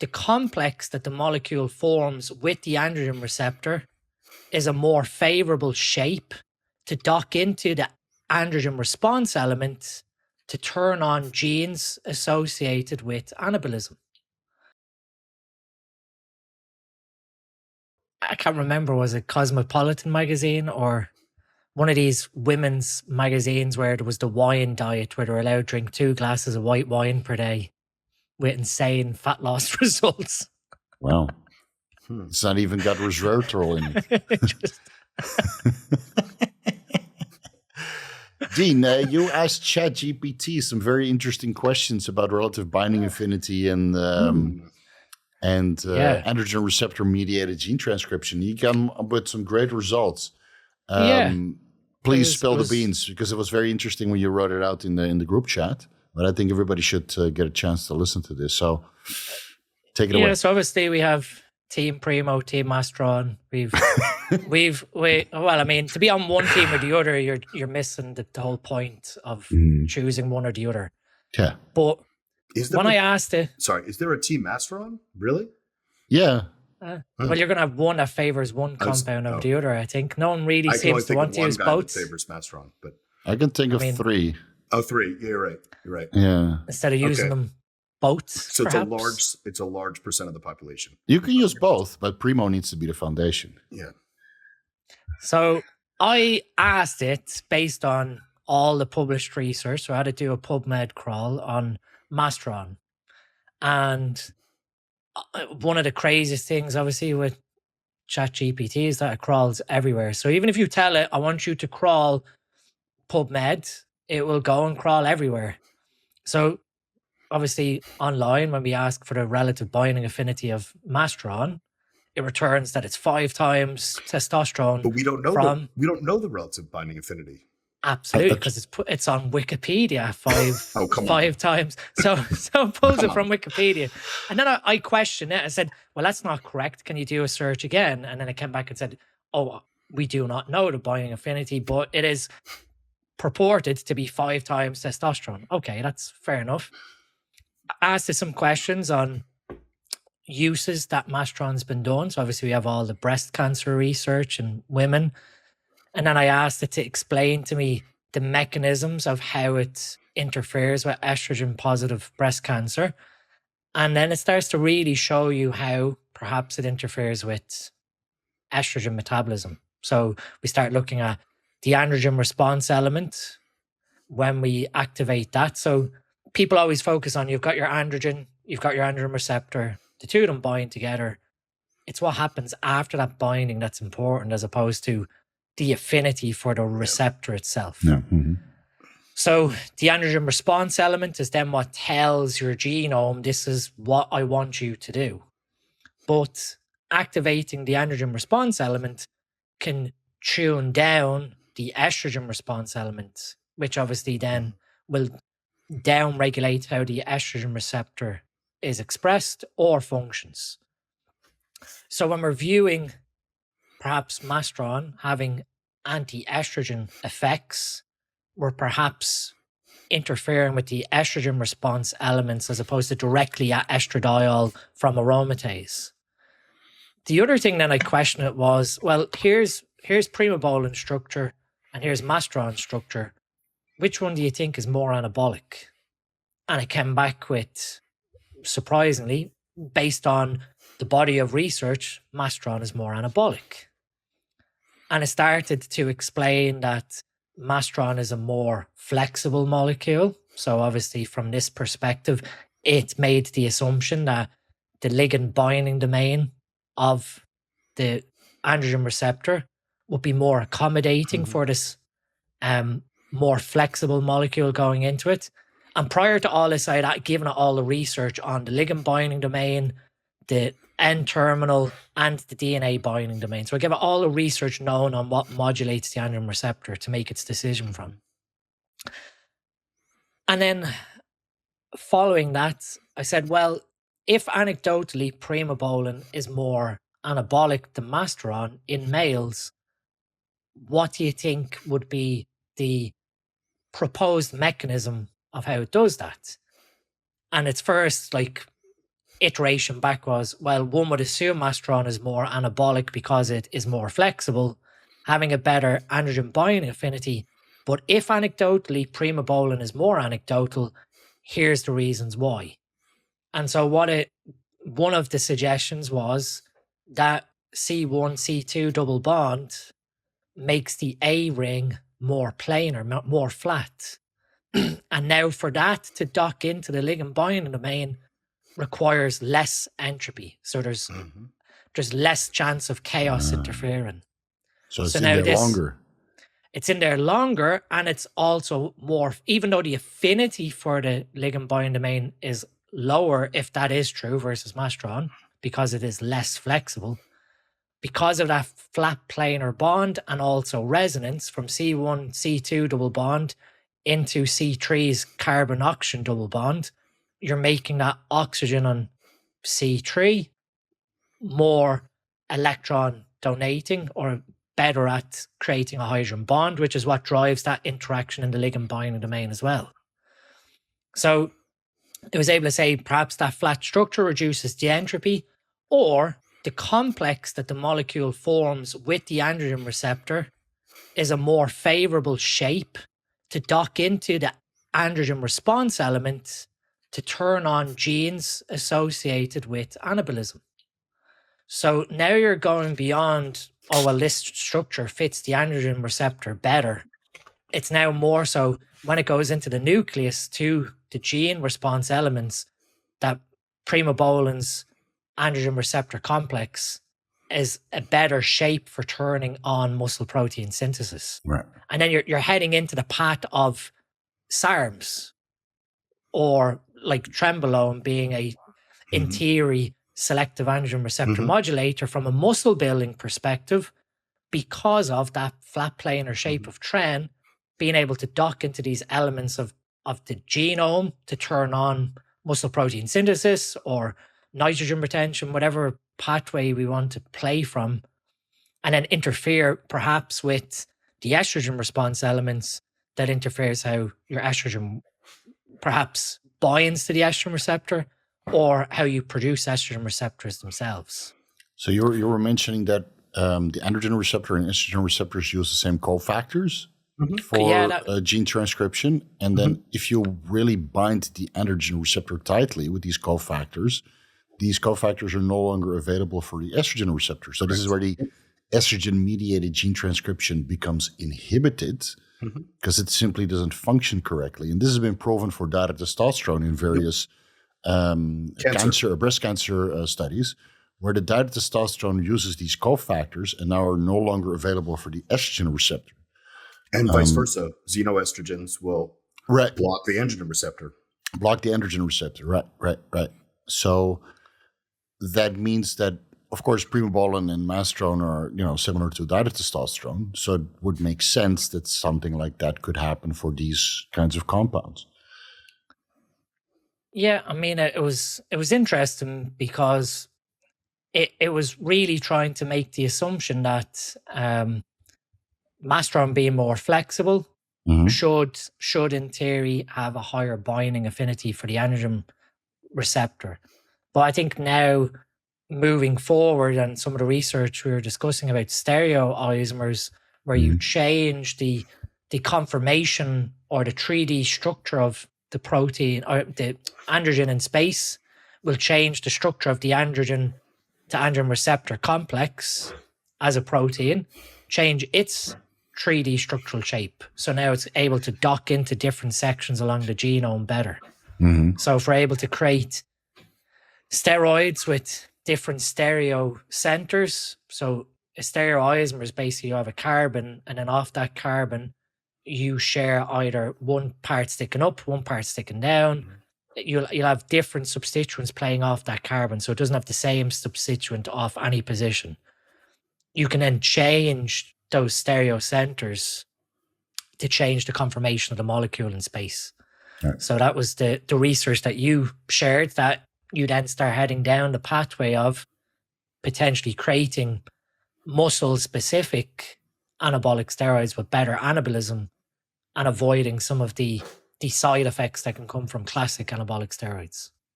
the complex that the molecule forms with the androgen receptor is a more favorable shape to dock into the androgen response element to turn on genes associated with anabolism. I can't remember, was it Cosmopolitan magazine or one of these women's magazines where there was the wine diet where they're allowed to drink 2 glasses of white wine per day with insane fat loss results. Wow. It's not even got resveratrol in it. Dean, you asked ChatGPT some very interesting questions about relative binding affinity and androgen receptor mediated gene transcription. You come up with some great results. Please spill the beans, because it was very interesting when you wrote it out in the group chat. But I think everybody should get a chance to listen to this. So take it away. Yeah, so obviously we have Team Primo, Team Masteron. Well, I mean, to be on one team or the other, you're missing the whole point of choosing one or the other. Yeah. But when I asked it... Sorry, is there a Team Masteron? Really? Yeah. Well, you're going to have one that favors one compound over the other, I think. No one really seems to want to use both. Favors Masteron, but I can think of 3. Oh, 3. Yeah, you're right. Yeah. Instead of using them both, so perhaps. it's a large percent of the population. You can use both, but Primo needs to be the foundation. Yeah. So I asked it based on all the published research. So I had to do a PubMed crawl on Masteron. And one of the craziest things, obviously, with ChatGPT is that it crawls everywhere. So even if you tell it, I want you to crawl PubMed, it will go and crawl everywhere. So obviously online, when we ask for the relative binding affinity of Masteron, it returns that it's 5 times testosterone. But we don't know the relative binding affinity. Absolutely, because it's on Wikipedia 5 times. So it pulls it from Wikipedia. And then I questioned it. I said, well, that's not correct. Can you do a search again? And then it came back and said, oh, we do not know the binding affinity, but it is purported to be 5 times testosterone. Okay, that's fair enough. I asked it some questions on uses that Masteron's been done. So obviously we have all the breast cancer research in women. And then I asked it to explain to me the mechanisms of how it interferes with estrogen positive breast cancer. And then it starts to really show you how perhaps it interferes with estrogen metabolism. So we start looking at the androgen response element when we activate that. So people always focus on, you've got your androgen receptor, the two of them bind together. It's what happens after that binding that's important, as opposed to the affinity for the receptor itself. Yeah. Mm-hmm. So the androgen response element is then what tells your genome, this is what I want you to do. But activating the androgen response element can tune down the estrogen response element, which obviously then will down-regulate how the estrogen receptor is expressed or functions. So when we're viewing perhaps Masteron having anti-estrogen effects, we're perhaps interfering with the estrogen response elements as opposed to directly at estradiol from aromatase. The other thing then I questioned it was, well, here's Primobolan structure and here's Masteron structure. Which one do you think is more anabolic? And it came back with, surprisingly, based on the body of research, Masteron is more anabolic. And it started to explain that Masteron is a more flexible molecule. So obviously from this perspective, it made the assumption that the ligand binding domain of the androgen receptor would be more accommodating for this more flexible molecule going into it. And prior to all this, I had given it all the research on the ligand binding domain, the N-terminal, and the DNA binding domain. So I gave it all the research known on what modulates the androgen receptor to make its decision from. And then following that, I said, well, if anecdotally Primobolan is more anabolic than Masteron in males, what do you think would be the proposed mechanism of how it does that? And it's first, like, iteration back was, well, one would assume Masteron is more anabolic because it is more flexible, having a better androgen binding affinity. But if anecdotally Primobolan is more anecdotal, here's the reasons why. And so one of the suggestions was that C1, C2 double bond makes the A ring more planar, more flat. And now for that to dock into the ligand binding domain requires less entropy. So there's less chance of chaos interfering. So it's in there longer. It's in there longer, and it's also more, even though the affinity for the ligand binding domain is lower, if that is true versus Masteron, because it is less flexible, because of that flat planar bond and also resonance from C1, C2 double bond into C3's carbon-oxygen double bond, you're making that oxygen on C3 more electron donating or better at creating a hydrogen bond, which is what drives that interaction in the ligand binding domain as well. So it was able to say perhaps that flat structure reduces the entropy, or the complex that the molecule forms with the androgen receptor is a more favorable shape to dock into the androgen response element to turn on genes associated with anabolism. So now you're going beyond, oh, well, this structure fits the androgen receptor better. It's now more so when it goes into the nucleus to the gene response elements that Primobolan's androgen receptor complex is a better shape for turning on muscle protein synthesis. Right. And then you're heading into the path of SARMs, or like Trembolone being a, in theory, selective androgen receptor modulator from a muscle building perspective, because of that flat planar shape of TREN being able to dock into these elements of the genome to turn on muscle protein synthesis or nitrogen retention, whatever pathway we want to play from, and then interfere perhaps with the estrogen response elements that interferes how your estrogen perhaps binds to the estrogen receptor or how you produce estrogen receptors themselves. So you were mentioning that the androgen receptor and estrogen receptors use the same cofactors for gene transcription. And then if you really bind the androgen receptor tightly with these cofactors are no longer available for the estrogen receptor. So this is where the estrogen-mediated gene transcription becomes inhibited because it simply doesn't function correctly. And this has been proven for testosterone in various breast cancer studies, where the testosterone uses these cofactors and now are no longer available for the estrogen receptor. And vice versa. Xenoestrogens will block the androgen receptor. Right. So that means that, of course, Primobolan and Masteron are, similar to testosterone. So it would make sense that something like that could happen for these kinds of compounds. Yeah, I mean, it was interesting because it was really trying to make the assumption that Masteron being more flexible should in theory have a higher binding affinity for the androgen receptor. But I think now moving forward, and some of the research we were discussing about stereoisomers, where you change the conformation or the 3D structure of the protein or the androgen in space, will change the structure of the androgen to androgen receptor complex as a protein, change its 3D structural shape. So now it's able to dock into different sections along the genome better. So if we're able to create steroids with different stereo centers, so a stereoisomer is basically you have a carbon, and then off that carbon you share either one part sticking up, one part sticking down. You'll have different substituents playing off that carbon, so it doesn't have the same substituent off any position. You can then change those stereo centers to change the conformation of the molecule in space. Right. So that was the research that you shared, that you then start heading down the pathway of potentially creating muscle-specific anabolic steroids with better anabolism and avoiding some of the side effects that can come from classic anabolic steroids.